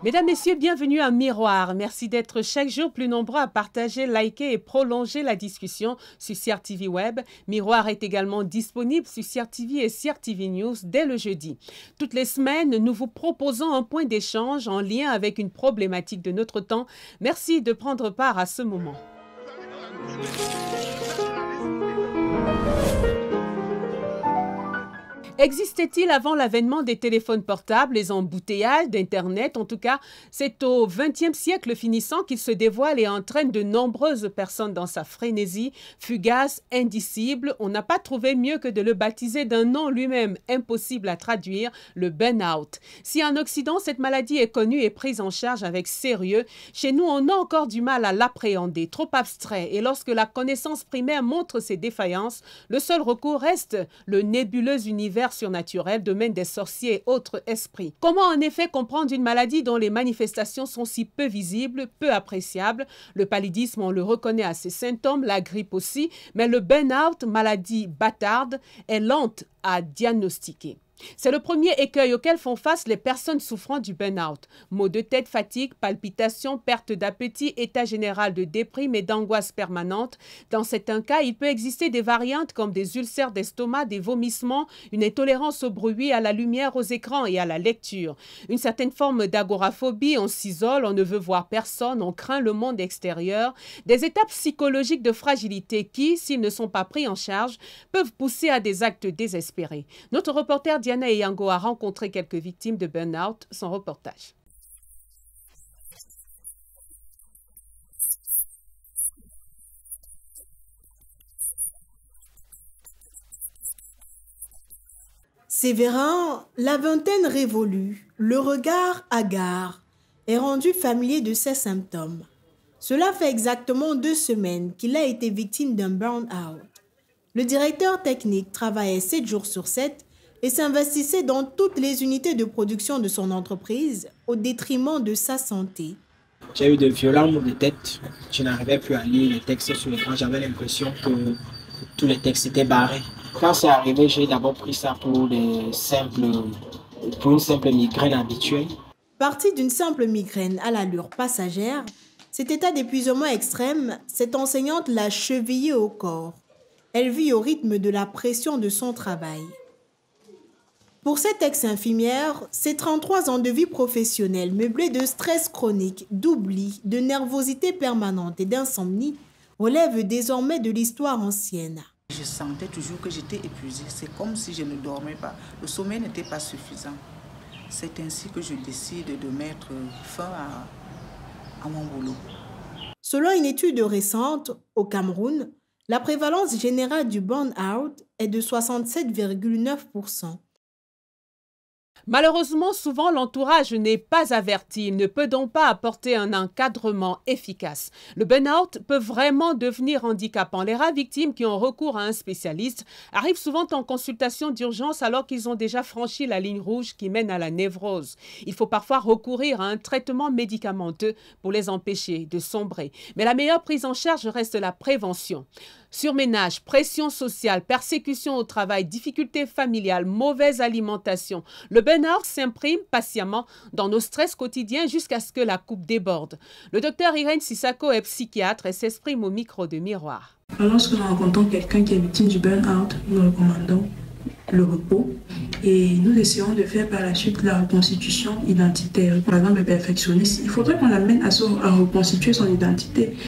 Mesdames, Messieurs, bienvenue à Miroir. Merci d'être chaque jour plus nombreux à partager, liker et prolonger la discussion sur CRTV Web. Miroir est également disponible sur CRTV et CRTV News dès le jeudi. Toutes les semaines, nous vous proposons un point d'échange en lien avec une problématique de notre temps. Merci de prendre part à ce moment. Existait-il avant l'avènement des téléphones portables, les embouteillages d'Internet? En tout cas, c'est au XXe siècle finissant qu'il se dévoile et entraîne de nombreuses personnes dans sa frénésie, fugace, indicible. On n'a pas trouvé mieux que de le baptiser d'un nom lui-même impossible à traduire, le burn-out. Si en Occident, cette maladie est connue et prise en charge avec sérieux, chez nous, on a encore du mal à l'appréhender, trop abstrait. Et lorsque la connaissance primaire montre ses défaillances, le seul recours reste le nébuleux univers surnaturel, domaine des sorciers et autres esprits. Comment en effet comprendre une maladie dont les manifestations sont si peu visibles, peu appréciables? Le paludisme, on le reconnaît à ses symptômes, la grippe aussi, mais le burn-out, maladie bâtarde, est lente à diagnostiquer. C'est le premier écueil auquel font face les personnes souffrant du burn-out. Maux de tête, fatigue, palpitations, perte d'appétit, état général de déprime et d'angoisse permanente. Dans certains cas, il peut exister des variantes comme des ulcères d'estomac, des vomissements, une intolérance au bruit, à la lumière, aux écrans et à la lecture. Une certaine forme d'agoraphobie, on s'isole, on ne veut voir personne, on craint le monde extérieur. Des étapes psychologiques de fragilité qui, s'ils ne sont pas pris en charge, peuvent pousser à des actes désespérés. Notre reporter Diana Eyango a rencontré quelques victimes de burn-out. Son reportage. Sévérin, la vingtaine révolue, le regard hagard, est rendu familier de ses symptômes. Cela fait exactement 2 semaines qu'il a été victime d'un burn-out. Le directeur technique travaillait 7 jours sur 7 et s'investissait dans toutes les unités de production de son entreprise au détriment de sa santé. J'ai eu de violents maux de tête. Je n'arrivais plus à lire les textes sur l'écran. J'avais l'impression que tous les textes étaient barrés. Quand c'est arrivé, j'ai d'abord pris ça pour une simple migraine habituelle. Partie d'une simple migraine à l'allure passagère, cet état d'épuisement extrême, cette enseignante l'a chevillée au corps. Elle vit au rythme de la pression de son travail. Pour cette ex-infirmière, ses 33 ans de vie professionnelle meublés de stress chronique, d'oubli, de nervosité permanente et d'insomnie relèvent désormais de l'histoire ancienne. Je sentais toujours que j'étais épuisée. C'est comme si je ne dormais pas. Le sommeil n'était pas suffisant. C'est ainsi que je décide de mettre fin à mon boulot. Selon une étude récente, au Cameroun, la prévalence générale du burn-out est de 67,9%. Malheureusement, souvent, l'entourage n'est pas averti. Il ne peut donc pas apporter un encadrement efficace. Le burn-out peut vraiment devenir handicapant. Les rares victimes qui ont recours à un spécialiste arrivent souvent en consultation d'urgence alors qu'ils ont déjà franchi la ligne rouge qui mène à la névrose. Il faut parfois recourir à un traitement médicamenteux pour les empêcher de sombrer. Mais la meilleure prise en charge reste la prévention. Surménage, pression sociale, persécution au travail, difficultés familiales, mauvaise alimentation. Le burn-out s'imprime patiemment dans nos stress quotidiens jusqu'à ce que la coupe déborde. Le docteur Irène Sissako est psychiatre et s'exprime au micro de Miroir. Lorsque nous rencontrons quelqu'un qui est victime du burn-out, nous recommandons le repos et nous essayons de faire par la suite la reconstitution identitaire. Par exemple, le perfectionniste, il faudrait qu'on l'amène à reconstituer son identité.